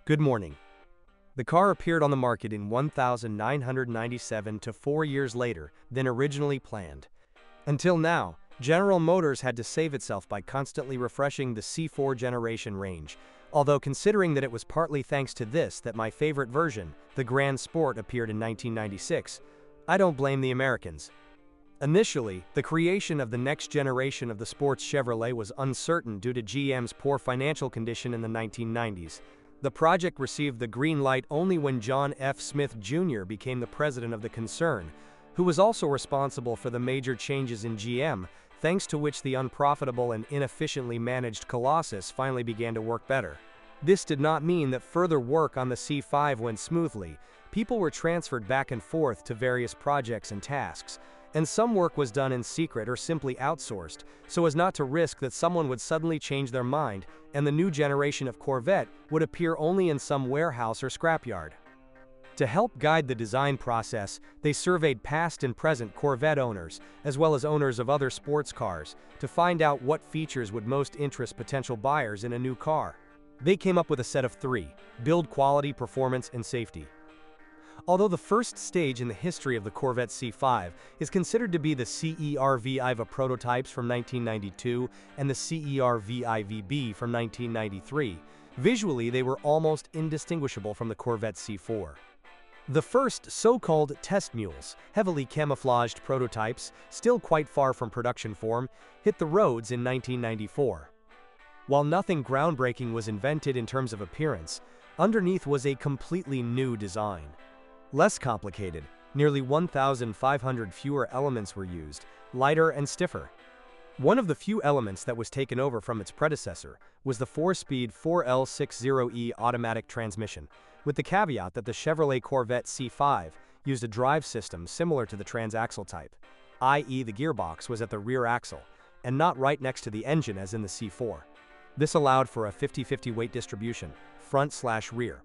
Good morning. The car appeared on the market in 1997 to 4 years later than originally planned. Until now, General Motors had to save itself by constantly refreshing the C4 generation range, although considering that it was partly thanks to this that my favorite version, the Grand Sport, appeared in 1996, I don't blame the Americans. Initially, the creation of the next generation of the sports Chevrolet was uncertain due to GM's poor financial condition in the 1990s. The project received the green light only when John F. Smith Jr. became the president of the concern, who was also responsible for the major changes in GM, thanks to which the unprofitable and inefficiently managed Colossus finally began to work better. This did not mean that further work on the C5 went smoothly. People were transferred back and forth to various projects and tasks, and some work was done in secret or simply outsourced, so as not to risk that someone would suddenly change their mind and the new generation of Corvette would appear only in some warehouse or scrapyard. To help guide the design process, they surveyed past and present Corvette owners, as well as owners of other sports cars, to find out what features would most interest potential buyers in a new car. They came up with a set of 3: build quality, performance, and safety. Although the first stage in the history of the Corvette C5 is considered to be the CERV-IVA prototypes from 1992 and the CERV-IVB from 1993, visually they were almost indistinguishable from the Corvette C4. The first so-called test mules, heavily camouflaged prototypes, still quite far from production form, hit the roads in 1994. While nothing groundbreaking was invented in terms of appearance, underneath was a completely new design. Less complicated, nearly 1,500 fewer elements were used, lighter and stiffer. One of the few elements that was taken over from its predecessor was the 4-speed 4L60E automatic transmission, with the caveat that the Chevrolet Corvette C5 used a drive system similar to the transaxle type, i.e. the gearbox was at the rear axle, and not right next to the engine as in the C4. This allowed for a 50-50 weight distribution, front/rear.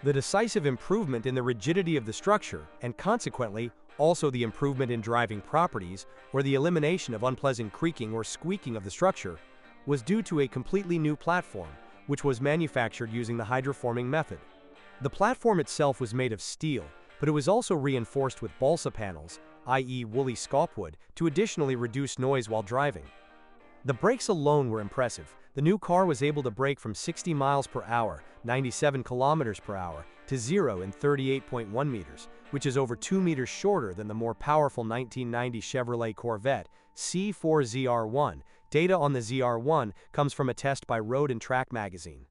The decisive improvement in the rigidity of the structure, and consequently, also the improvement in driving properties, or the elimination of unpleasant creaking or squeaking of the structure, was due to a completely new platform, which was manufactured using the hydroforming method. The platform itself was made of steel, but it was also reinforced with balsa panels, i.e. woolly sculptwood, to additionally reduce noise while driving. The brakes alone were impressive. The new car was able to brake from 60 miles per hour, 97 kilometers per hour, to 0 in 38.1 meters, which is over 2 meters shorter than the more powerful 1990 Chevrolet Corvette C4 ZR1. Data on the ZR1 comes from a test by Road and Track magazine.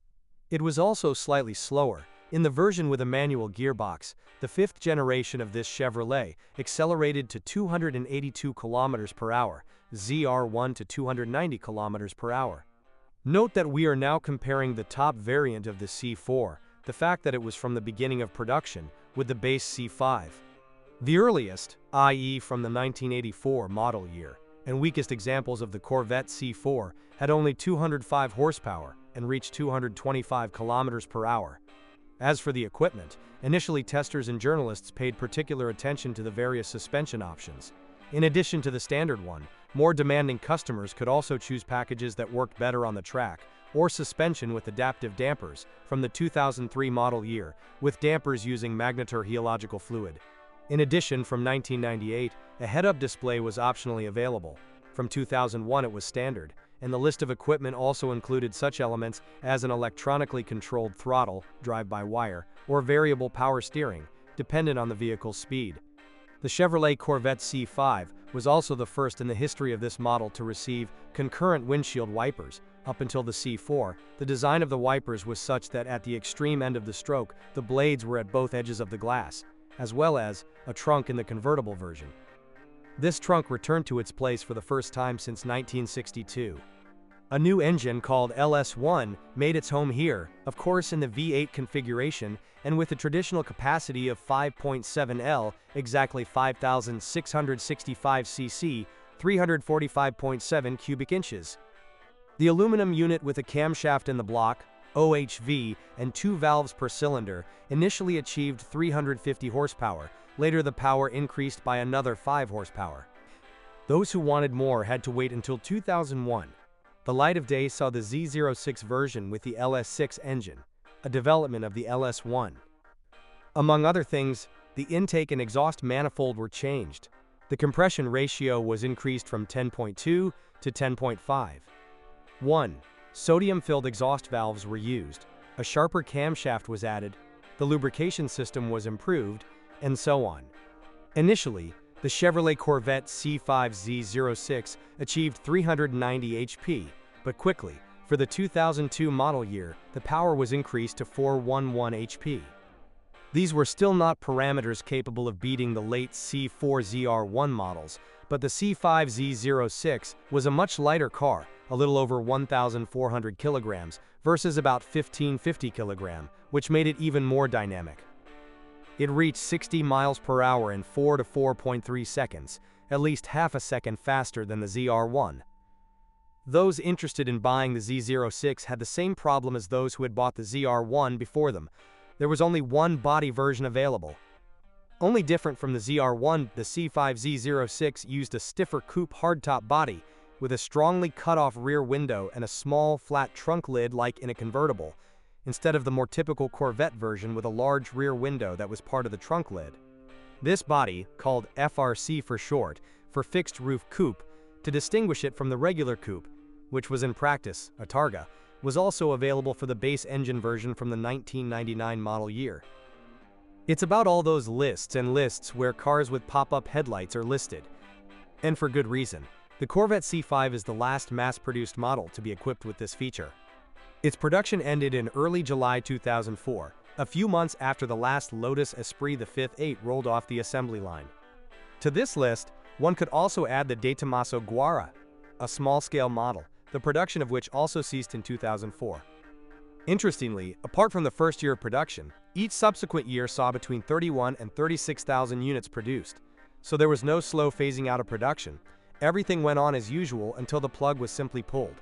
It was also slightly slower. In the version with a manual gearbox, the 5th generation of this Chevrolet accelerated to 282 kilometers per hour, ZR1 to 290 kilometers per hour. Note that we are now comparing the top variant of the C4, the fact that it was from the beginning of production, with the base C5. The earliest, i.e. from the 1984 model year, and weakest examples of the Corvette C4 had only 205 horsepower and reached 225 kilometers per hour. As for the equipment, initially testers and journalists paid particular attention to the various suspension options. In addition to the standard one, more demanding customers could also choose packages that worked better on the track, or suspension with adaptive dampers, from the 2003 model year, with dampers using Magnetar Heological fluid. In addition, from 1998, a head-up display was optionally available. From 2001 it was standard, and the list of equipment also included such elements as an electronically controlled throttle, drive-by-wire, or variable power steering, dependent on the vehicle's speed. The Chevrolet Corvette C5 was also the first in the history of this model to receive concurrent windshield wipers. Up until the C4, the design of the wipers was such that at the extreme end of the stroke, the blades were at both edges of the glass, as well as a trunk in the convertible version. This trunk returned to its place for the first time since 1962. A new engine called LS1 made its home here, of course in the V8 configuration, and with a traditional capacity of 5.7 L, exactly 5,665 cc, 345.7 cubic inches. The aluminum unit with a camshaft in the block, OHV, and 2 valves per cylinder, initially achieved 350 horsepower. Later the power increased by another 5 horsepower. Those who wanted more had to wait until 2001. The light of day saw the Z06 version with the LS6 engine. a development of the LS1. Among other things, the intake and exhaust manifold were changed. The compression ratio was increased from 10.2 to 10.5. 1. Sodium-filled exhaust valves were used, a sharper camshaft was added, the lubrication system was improved, and so on. Initially, the Chevrolet Corvette C5 Z06 achieved 390 HP, but quickly, for the 2002 model year, the power was increased to 411 HP. These were still not parameters capable of beating the late C4 ZR1 models, but the C5 Z06 was a much lighter car, a little over 1,400 kilograms versus about 1,550 kilograms, which made it even more dynamic. It reached 60 miles per hour in 4 to 4.3 seconds, at least half a second faster than the ZR1. Those interested in buying the Z06 had the same problem as those who had bought the ZR1 before them. There was only one body version available. Only different from the ZR1, the C5 Z06 used a stiffer coupe hardtop body with a strongly cut-off rear window and a small, flat trunk lid like in a convertible, instead of the more typical Corvette version with a large rear window that was part of the trunk lid. This body, called FRC for short, for fixed roof coupe, to distinguish it from the regular coupe, which was in practice a Targa, was also available for the base engine version from the 1999 model year. It's about all those lists and lists where cars with pop-up headlights are listed. And for good reason. The Corvette C5 is the last mass-produced model to be equipped with this feature. Its production ended in early July 2004, a few months after the last Lotus Esprit the 5.8 rolled off the assembly line. To this list, one could also add the De Tomaso Guara, a small-scale model, the production of which also ceased in 2004. Interestingly, apart from the first year of production, each subsequent year saw between 31 and 36,000 units produced, so there was no slow phasing out of production. Everything went on as usual until the plug was simply pulled.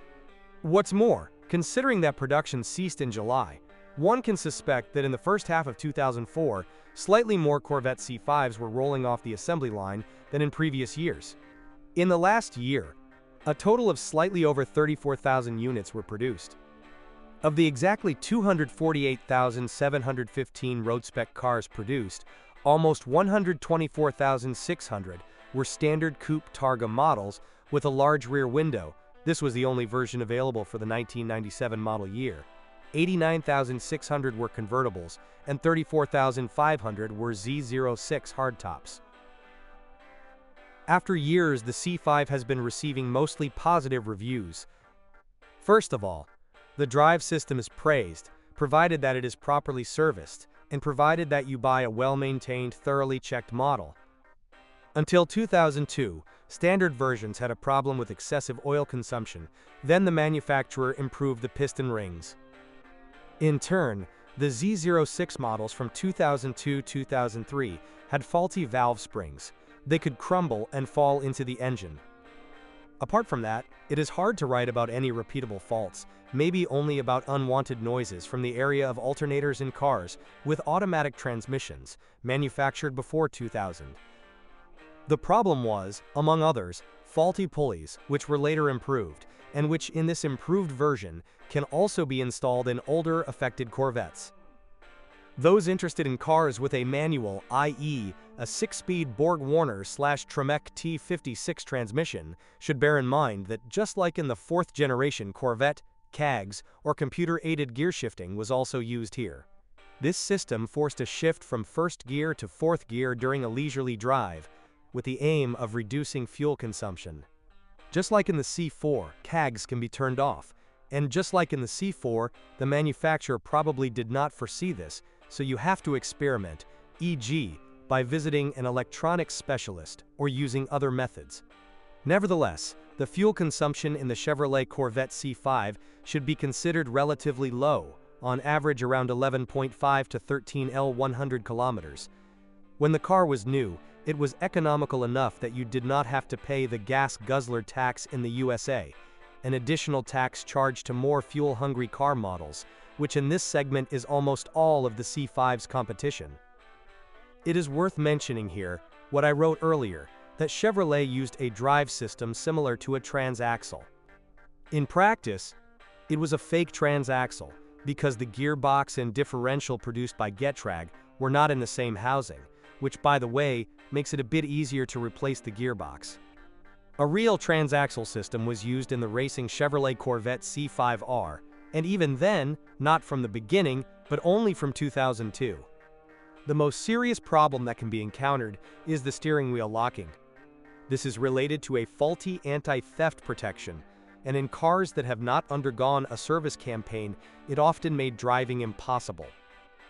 What's more, considering that production ceased in July, one can suspect that in the first half of 2004, slightly more Corvette C5s were rolling off the assembly line than in previous years. In the last year, a total of slightly over 34,000 units were produced. Of the exactly 248,715 road-spec cars produced, almost 124,600 were standard coupe Targa models with a large rear window. This was the only version available for the 1997 model year. 89,600 were convertibles, and 34,500 were Z06 hardtops. After years, the C5 has been receiving mostly positive reviews. First of all, the drive system is praised, provided that it is properly serviced, and provided that you buy a well-maintained, thoroughly checked model. Until 2002, standard versions had a problem with excessive oil consumption. Then the manufacturer improved the piston rings. In turn, the Z06 models from 2002-2003 had faulty valve springs. They could crumble and fall into the engine. Apart from that, it is hard to write about any repeatable faults, maybe only about unwanted noises from the area of alternators in cars with automatic transmissions, manufactured before 2000. The problem was, among others, faulty pulleys, which were later improved, and which in this improved version can also be installed in older affected Corvettes. Those interested in cars with a manual, i.e., a 6-speed Borg-Warner/Tremec T56 transmission, should bear in mind that just like in the 4th generation Corvette, CAGs, or computer-aided gear shifting was also used here. This system forced a shift from 1st gear to 4th gear during a leisurely drive, with the aim of reducing fuel consumption. Just like in the C4, CAGs can be turned off, and just like in the C4, the manufacturer probably did not foresee this, so you have to experiment, e.g., by visiting an electronics specialist or using other methods. Nevertheless, the fuel consumption in the Chevrolet Corvette C5 should be considered relatively low, on average around 11.5 to 13 L100 kilometers. When the car was new, it was economical enough that you did not have to pay the gas guzzler tax in the USA, an additional tax charged to more fuel-hungry car models, which in this segment is almost all of the C5's competition. It is worth mentioning here what I wrote earlier, that Chevrolet used a drive system similar to a transaxle. In practice, it was a fake transaxle. because the gearbox and differential produced by Getrag were not in the same housing, which, by the way, makes it a bit easier to replace the gearbox. A real transaxle system was used in the racing Chevrolet Corvette C5R, and even then, not from the beginning, but only from 2002. The most serious problem that can be encountered is the steering wheel locking. This is related to a faulty anti-theft protection, and in cars that have not undergone a service campaign, it often made driving impossible.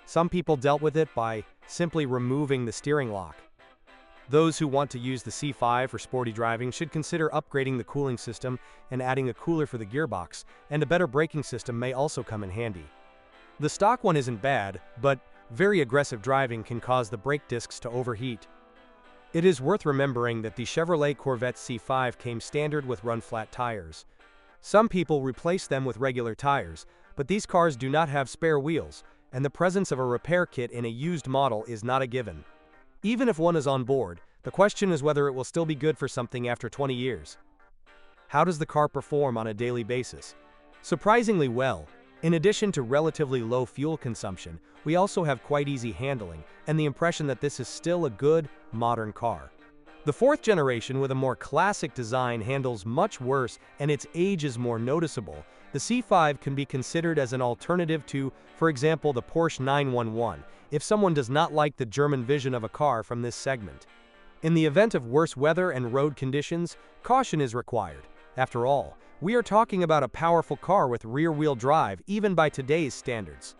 Some people dealt with it by simply removing the steering lock. Those who want to use the C5 for sporty driving should consider upgrading the cooling system and adding a cooler for the gearbox, and a better braking system may also come in handy. The stock one isn't bad, but very aggressive driving can cause the brake discs to overheat. It is worth remembering that the Chevrolet Corvette C5 came standard with run-flat tires. Some people replace them with regular tires, but these cars do not have spare wheels, and the presence of a repair kit in a used model is not a given. Even if one is on board, the question is whether it will still be good for something after 20 years. How does the car perform on a daily basis? Surprisingly well. In addition to relatively low fuel consumption, we also have quite easy handling, and the impression that this is still a good, modern car. The fourth generation with a more classic design handles much worse, and its age is more noticeable. The C5 can be considered as an alternative to, for example, the Porsche 911, if someone does not like the German vision of a car from this segment. In the event of worse weather and road conditions, caution is required. After all, we are talking about a powerful car with rear-wheel drive even by today's standards.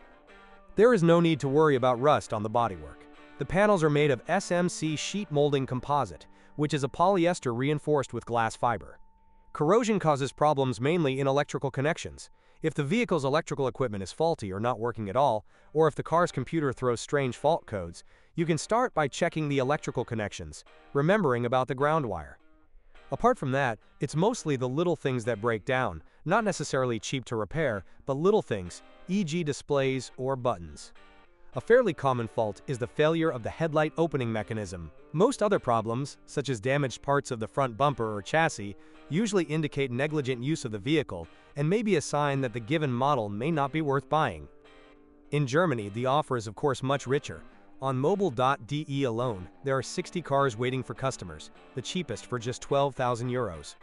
There is no need to worry about rust on the bodywork. The panels are made of SMC sheet molding composite, which is a polyester reinforced with glass fiber. Corrosion causes problems mainly in electrical connections. If the vehicle's electrical equipment is faulty or not working at all, or if the car's computer throws strange fault codes, you can start by checking the electrical connections, remembering about the ground wire. Apart from that, it's mostly the little things that break down, not necessarily cheap to repair, but little things, e.g. displays or buttons. A fairly common fault is the failure of the headlight opening mechanism. Most other problems, such as damaged parts of the front bumper or chassis, usually indicate negligent use of the vehicle and may be a sign that the given model may not be worth buying. In Germany, the offer is of course much richer. On mobile.de alone, there are 60 cars waiting for customers, the cheapest for just 12,000 euros.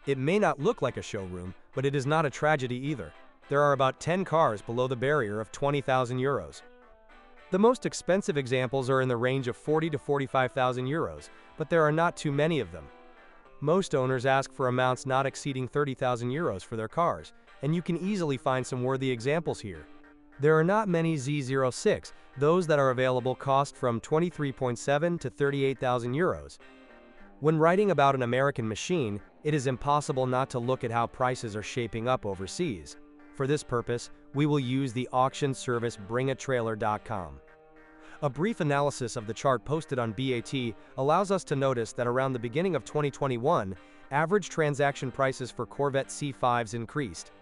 It may not look like a showroom, but it is not a tragedy either. There are about 10 cars below the barrier of 20,000 euros. The most expensive examples are in the range of 40 to 45,000 euros, but there are not too many of them. Most owners ask for amounts not exceeding 30,000 euros for their cars, and you can easily find some worthy examples here. There are not many Z06, those that are available cost from 23.7 to 38,000 euros. When writing about an American machine, it is impossible not to look at how prices are shaping up overseas. For this purpose, we will use the auction service bringatrailer.com. A brief analysis of the chart posted on BAT allows us to notice that around the beginning of 2021, average transaction prices for Corvette C5s increased.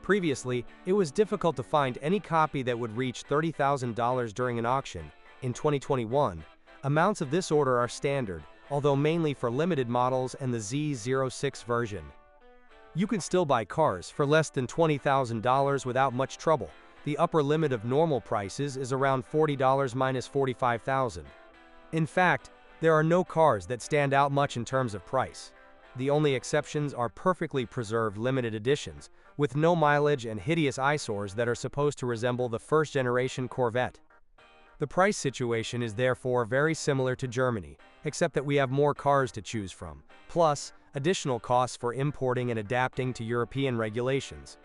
Previously, it was difficult to find any copy that would reach $30,000 during an auction. In 2021, amounts of this order are standard, although mainly for limited models and the Z06 version. You can still buy cars for less than $20,000 without much trouble. The upper limit of normal prices is around $40 minus $45,000. In fact, there are no cars that stand out much in terms of price. The only exceptions are perfectly preserved limited editions, with no mileage and hideous eyesores that are supposed to resemble the first-generation Corvette. The price situation is therefore very similar to Germany, except that we have more cars to choose from, plus additional costs for importing and adapting to European regulations.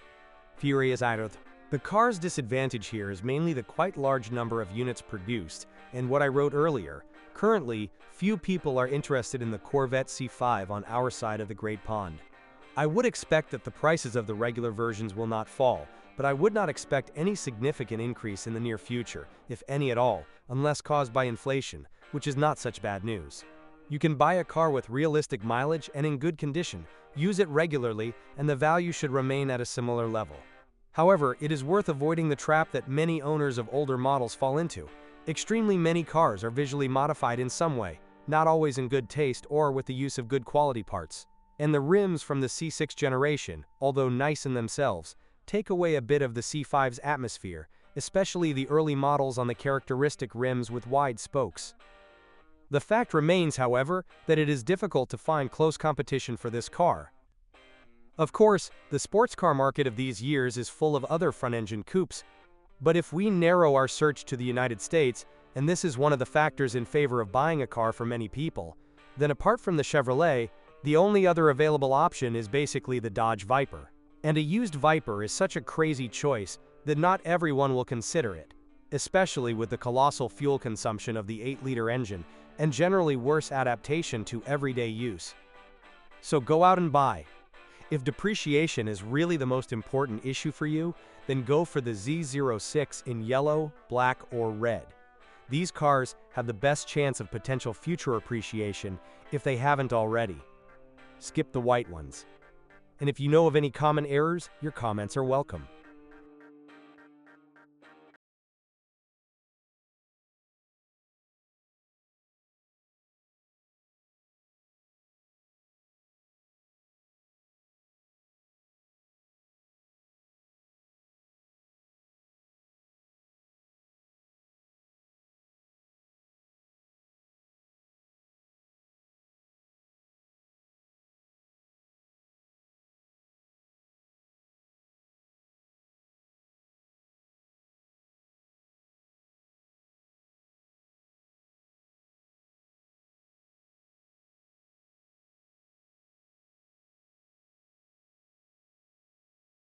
Furious Idle. The car's disadvantage here is mainly the quite large number of units produced, and what I wrote earlier. Currently, few people are interested in the Corvette C5 on our side of the Great Pond. I would expect that the prices of the regular versions will not fall, but I would not expect any significant increase in the near future, if any at all, unless caused by inflation, which is not such bad news. You can buy a car with realistic mileage and in good condition, use it regularly, and the value should remain at a similar level. However, it is worth avoiding the trap that many owners of older models fall into. Extremely many cars are visually modified in some way, not always in good taste or with the use of good quality parts. And the rims from the C6 generation, although nice in themselves, take away a bit of the C5's atmosphere, especially the early models on the characteristic rims with wide spokes. The fact remains, however, that it is difficult to find close competition for this car. Of course, the sports car market of these years is full of other front-engine coupes, but if we narrow our search to the United States, and this is one of the factors in favor of buying a car for many people, then apart from the Chevrolet, the only other available option is basically the Dodge Viper. And a used Viper is such a crazy choice that not everyone will consider it, especially with the colossal fuel consumption of the 8-liter engine and generally worse adaptation to everyday use. So go out and buy. If depreciation is really the most important issue for you, then go for the Z06 in yellow, black, or red. These cars have the best chance of potential future appreciation if they haven't already. Skip the white ones. And if you know of any common errors, your comments are welcome.